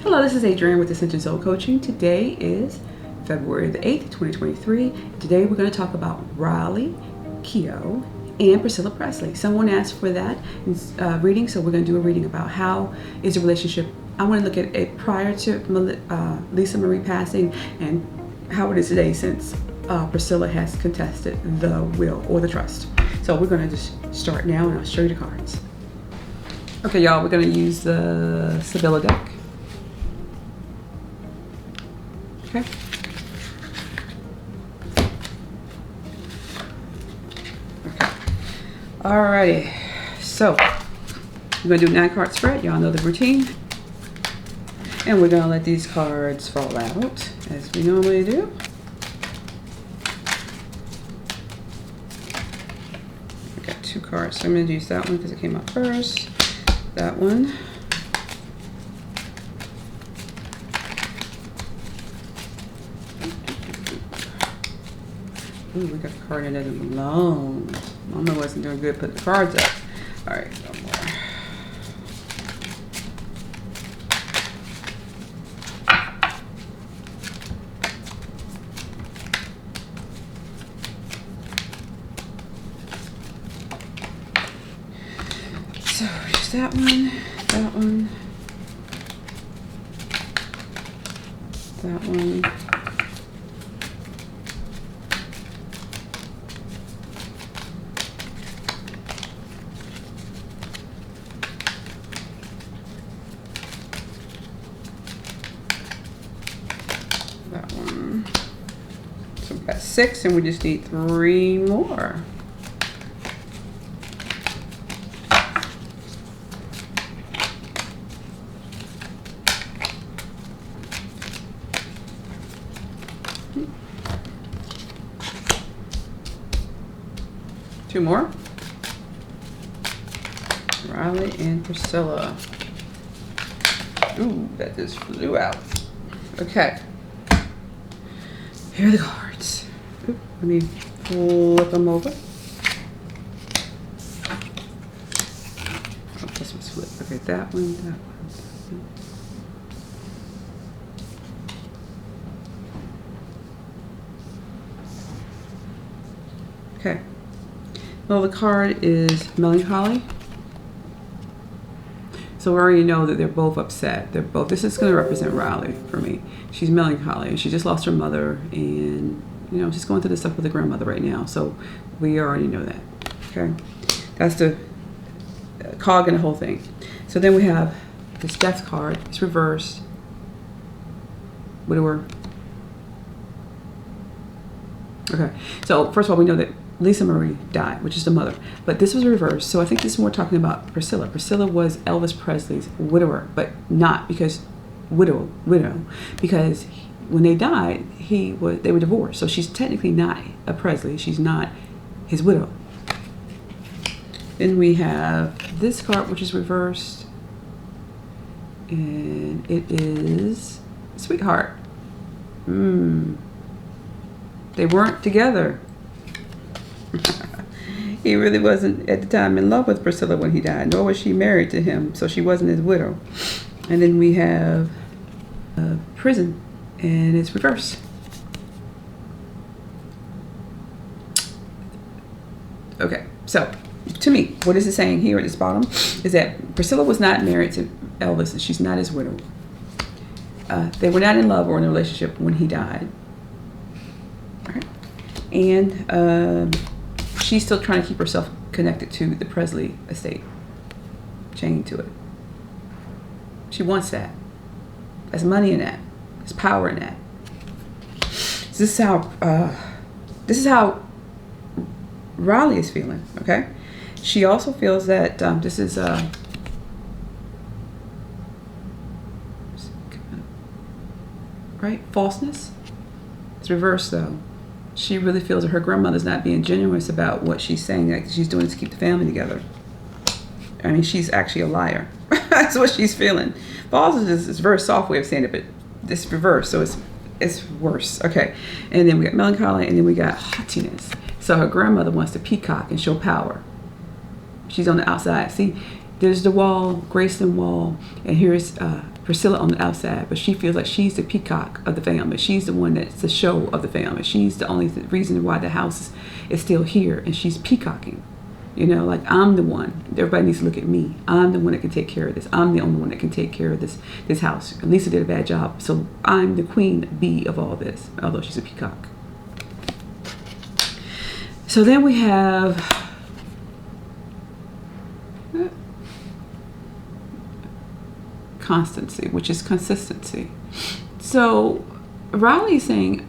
Hello, this is Adrienne with Ascension Soul Coaching. Today is February the 8th, 2023. Today we're going to talk about Riley Keough and Priscilla Presley. Someone asked for that reading, so we're going to do a reading about how is the relationship. I want to look at it prior to Lisa Marie passing and how it is today since Priscilla has contested the will or the trust. So we're going to just start now and I'll show you the cards. Okay, y'all, we're going to use the Sibylla deck. Okay. Alrighty. So we're gonna do a 9-card spread. Y'all know the routine. And we're gonna let these cards fall out as we normally do. I got 2 cards, so I'm gonna use that one because it came out first. That one. Ooh, we got a card in it alone. Mama wasn't doing good putting the cards up. All right, one more. So just that one, that one, that one. That one. So we've got 6 and we just need 3 more. Two more. Riley and Priscilla. Ooh, that just flew out. Okay. Here are the cards. Oop, let me flip them over. Oh, this one's flipped. Okay, that one, that one, that one. Okay. Well, the card is melancholy. So we already know that they're both upset. They're both. This is going to represent Riley for me. She's melancholy. She just lost her mother, and she's going through this stuff with her grandmother right now. So we already know that. Okay, that's the cog in the whole thing. So then we have this death card. It's reversed. Widower. Okay. So first of all, we know that Lisa Marie died, which is the mother. But this was reversed, so I think this is more talking about Priscilla. Priscilla was Elvis Presley's widower, but not because widow, because when they died, they were divorced. So she's technically not a Presley. She's not his widow. Then we have this card, which is reversed, and it is Sweetheart. They weren't together. He really wasn't at the time in love with Priscilla when he died, nor was she married to him, so she wasn't his widow. And then we have prison, and it's reversed. Okay, so to me, what is it saying here at this bottom is that Priscilla was not married to Elvis, and she's not his widow. They were not in love or in a relationship when he died. All right. And she's still trying to keep herself connected to the Presley estate, chained to it. She wants that. There's money in that. There's power in that. So this is how Riley is feeling. Okay. She also feels that this is right, falseness. It's reversed though. She really feels that her grandmother's not being genuine about what she's saying that she's doing to keep the family together. I mean, she's actually a liar. That's what she's feeling. False is a very soft way of saying it, but this reverse, so it's worse. Okay, and then we got melancholy, and then we got haughtiness. So her grandmother wants to peacock and show power. She's on the outside. See, there's the wall, Graceland wall, and here's Priscilla on the outside, but she feels like she's the peacock of the family. She's the one that's the show of the family. She's the only reason why the house is still here, and she's peacocking. You know, like, I'm the one. Everybody needs to look at me. I'm the one that can take care of this. I'm the only one that can take care of this house. And Lisa did a bad job, so I'm the queen bee of all this, although she's a peacock. So then we have constancy, which is consistency. So Riley is saying,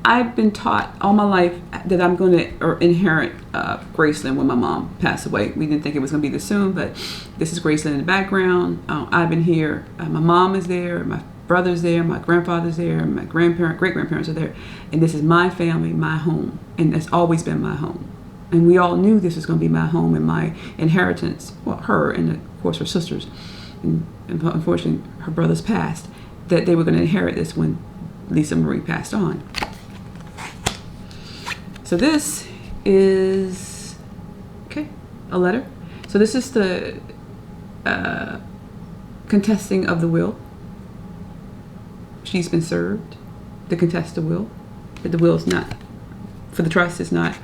I've been taught all my life that I'm going to inherit Graceland when my mom passed away. We didn't think it was going to be this soon, but this is Graceland in the background. I've been here. My mom is there. My brother's there. My grandfather's there. My great-grandparents are there. And this is my family, my home. And it's always been my home. And we all knew this was going to be my home and my inheritance. Well, her and, of course, her sisters. And unfortunately, her brothers passed. That they were going to inherit this when Lisa Marie passed on. So this is, a letter. So this is the contesting of the will. She's been served to contest the will. But the will is not, for the trust, is not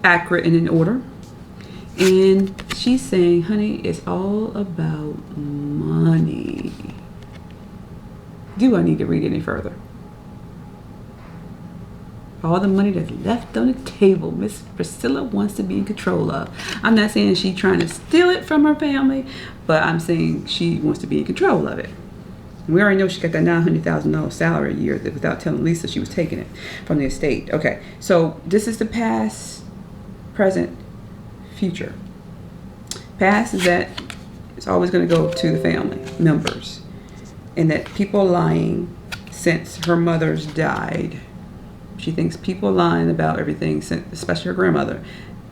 accurate and in order. And she's saying, honey, it's all about money. Do I need to read any further? All the money that's left on the table, Miss Priscilla wants to be in control of. I'm not saying she's trying to steal it from her family, but I'm saying she wants to be in control of it. We already know she got that $900,000 salary a year without telling Lisa she was taking it from the estate. Okay, so this is the past, present, future. Past is that it's always going to go to the family members, and that people are lying since her mother's died. She thinks people are lying about everything, especially her grandmother,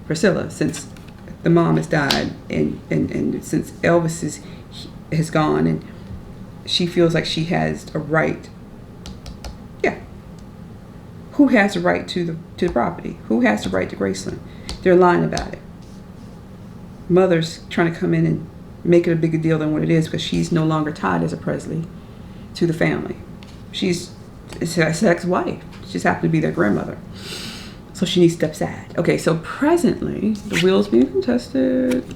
Priscilla, since the mom has died and since Elvis has gone, and she feels like she has a right. Yeah. Who has the right to the property? Who has the right to Graceland? They're lying about it. Mother's trying to come in and make it a bigger deal than what it is because she's no longer tied as a Presley to the family. She's his ex-wife. She just happened to be their grandmother. So she needs to step aside. Okay, so presently, the will's being contested.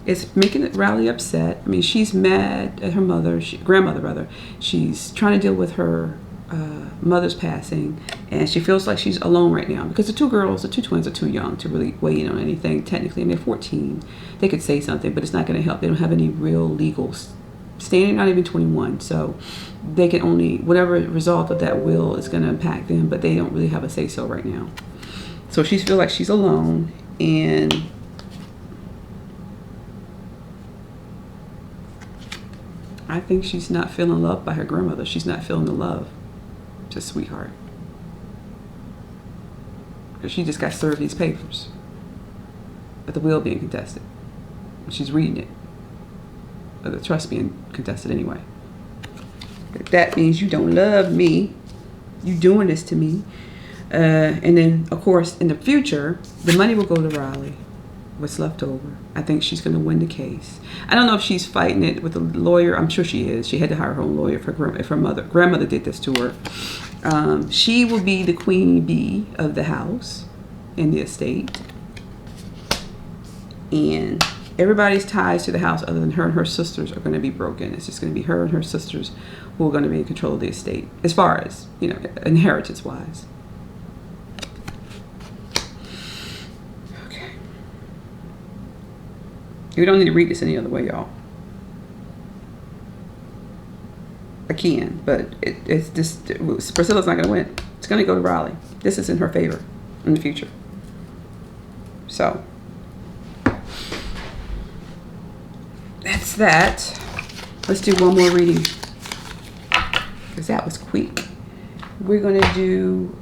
It's making Riley upset. I mean, she's mad at her mother, grandmother rather. She's trying to deal with her mother's passing, and she feels like she's alone right now because the two twins are too young to really weigh in on anything. Technically, and they're 14. They could say something, but it's not going to help. They don't have any real legal standing, not even 21. So they can only, whatever result of that will is going to impact them, but they don't really have a say-so right now. So she feels like she's alone, and I think she's not feeling loved by her grandmother. She's not feeling the love. Just sweetheart. Because she just got served these papers with the will being contested. She's reading it. Or the trust being contested anyway. That means you don't love me. You doing this to me. And then, of course, in the future, the money will go to Riley. What's left over. I think she's going to win the case. I don't know if she's fighting it with a lawyer. I'm sure she is. She had to hire her own lawyer if her grandmother did this to her. She will be the queen bee of the house and the estate. And everybody's ties to the house other than her and her sisters are going to be broken. It's just going to be her and her sisters who are going to be in control of the estate as far as, inheritance wise. Okay. We don't need to read this any other way, y'all. I can, but it's just, Priscilla's not going to win. It's going to go to Riley. This is in her favor in the future. So that's that. Let's do one more reading because that was quick. We're going to do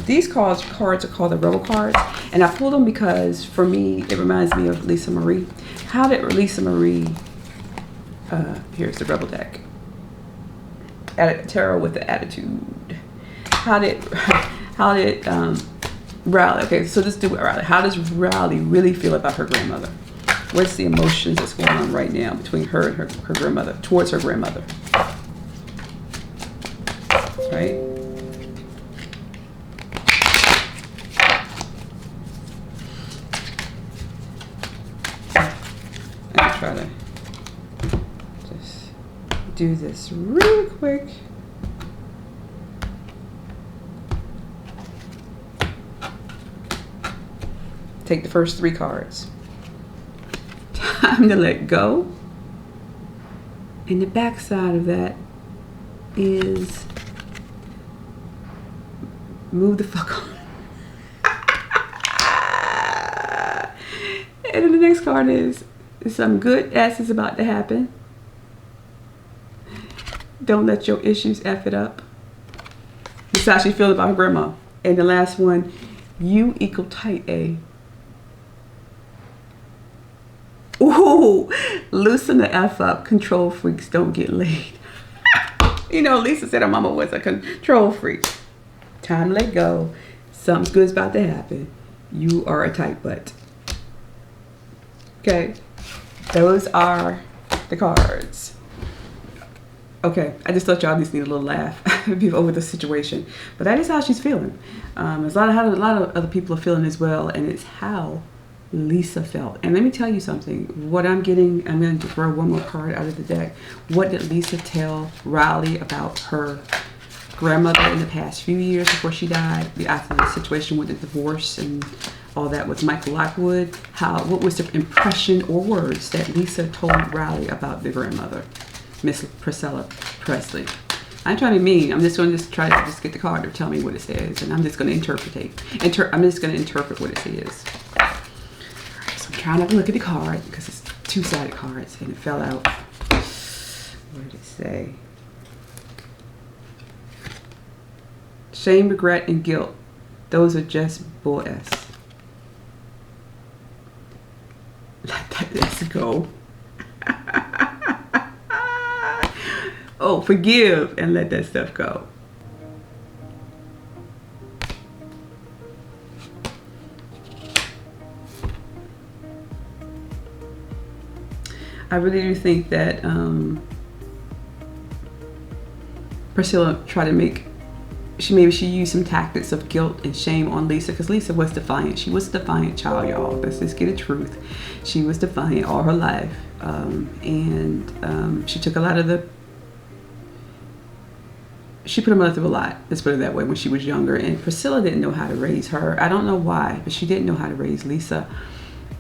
these cards are called the Rebel cards, and I pulled them because for me it reminds me of Lisa Marie. How did Lisa Marie? Here's the Rebel deck. Tarot with the attitude. How did Riley? Okay, so let's do it, Riley. How does Riley really feel about her grandmother? What's the emotions that's going on right now between her and her grandmother, towards her grandmother? Right? I'm going to try to just do this really quick. Take the first 3 cards. Time to let go. And the back side of that is move the fuck on. And then the next card is some good ass is about to happen. Don't let your issues F it up. This is how she feels about her grandma. And the last one, you equal type A. Ooh, loosen the F up. Control freaks don't get laid. You know, Lisa said her mama was a control freak. Time to let go. Something good's about to happen. You are a tight butt. Okay, those are the cards. Okay, I just thought y'all just need a little laugh over the situation. But that is how she's feeling. There's a lot of other people are feeling as well, and it's how Lisa felt. And let me tell you something. What I'm getting, I'm going to throw one more card out of the deck. What did Lisa tell Riley about her grandmother in the past few years before she died? After the situation with the divorce and all that with Michael Lockwood. What was the impression or words that Lisa told Riley about the grandmother, Miss Priscilla Presley? I'm trying to be mean. I'm just going to try to get the card to tell me what it says, and I'm just going to I'm just going to interpret what it says. So I'm trying not to look at the card because it's 2-sided cards and it fell out. What did it say? Shame, regret, and guilt. Those are just BS. Let's go. Oh, forgive and let that stuff go. I really do think that Priscilla tried to make, she used some tactics of guilt and shame on Lisa, because Lisa was defiant. She was a defiant child, y'all. Let's just get the truth. She was defiant all her life. She took a lot of she put her mother through a lot, let's put it that way, when she was younger. And Priscilla didn't know how to raise her. I don't know why, but she didn't know how to raise Lisa.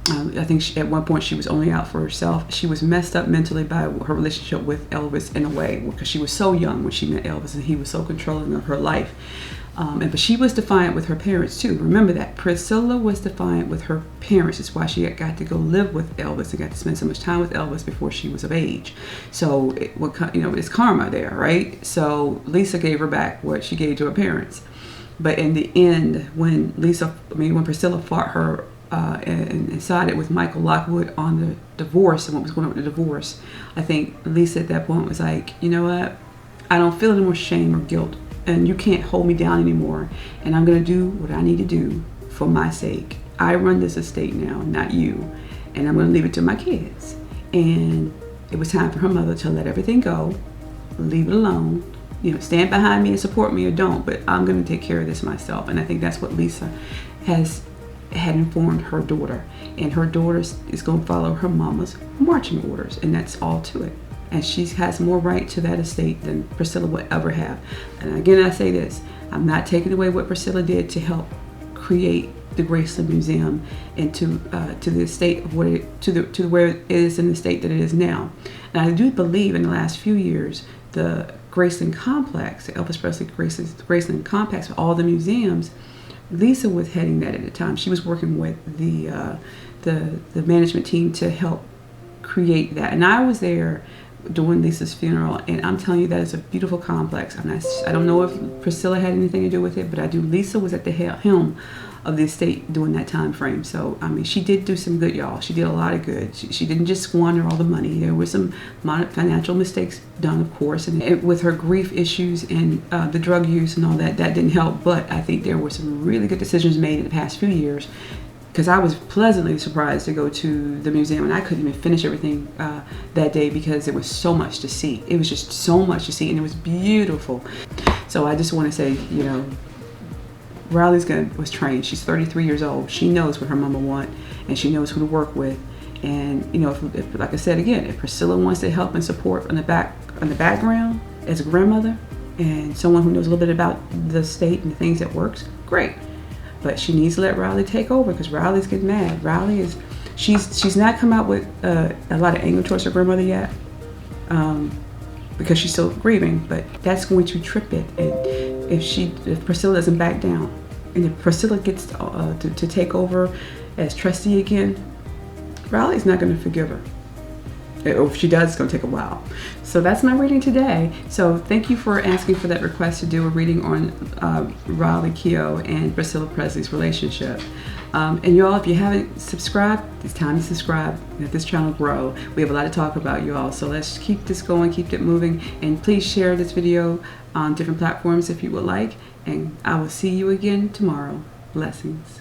I think at one point she was only out for herself. She was messed up mentally by her relationship with Elvis in a way, because she was so young when she met Elvis and he was so controlling of her life. But she was defiant with her parents too. Remember that. Priscilla was defiant with her parents. That's why she got to go live with Elvis and got to spend so much time with Elvis before she was of age. So, it's karma there, right? So Lisa gave her back what she gave to her parents. But in the end, when Priscilla fought her and sided with Michael Lockwood on the divorce and what was going on with the divorce, I think Lisa at that point was like, you know what? I don't feel any more shame or guilt, and you can't hold me down anymore, and I'm going to do what I need to do for my sake. I run this estate now, not you, and I'm going to leave it to my kids. And it was time for her mother to let everything go, leave it alone, stand behind me and support me or don't, but I'm going to take care of this myself. And I think that's what Lisa had informed her daughter, and her daughter is going to follow her mama's marching orders, and that's all to it. And she has more right to that estate than Priscilla would ever have. And again, I say this, I'm not taking away what Priscilla did to help create the Graceland Museum and to the estate of where it is in the state that it is now. And I do believe in the last few years, the Graceland complex, the Elvis Presley Graceland complex, with all the museums, Lisa was heading that at the time. She was working with the management team to help create that. And I was there during Lisa's funeral, and I'm telling you, that is a beautiful complex. I don't know if Priscilla had anything to do with it, but I do. Lisa was at the helm of the estate during that time frame. So she did do some good, y'all. She did a lot of good. She didn't just squander all the money. There were some financial mistakes done, of course, and with her grief issues and the drug use and all that didn't help. But I think there were some really good decisions made in the past few years because I was pleasantly surprised to go to the museum, and I couldn't even finish everything that day because there was so much to see. It was just so much to see, and it was beautiful. So I just want to say, you know, Riley was trained. She's 33 years old. She knows what her mama wants, and she knows who to work with. And you know, if like I said again, if Priscilla wants to help and support on the background as a grandmother and someone who knows a little bit about the state and the things that works, great. But she needs to let Riley take over, because Riley's getting mad. Riley is, she's not come out with a lot of anger towards her grandmother yet, because she's still grieving. But that's going to trip it. And if Priscilla doesn't back down, and if Priscilla gets to take over as trustee again, Riley's not going to forgive her. Or if she does, it's going to take a while. So that's my reading today. So thank you for asking for that request to do a reading on Riley Keough and Priscilla Presley's relationship. And y'all, if you haven't subscribed, it's time to subscribe. Let this channel grow. We have a lot to talk about, y'all. So let's keep this going, keep it moving. And please share this video on different platforms if you would like. And I will see you again tomorrow. Blessings.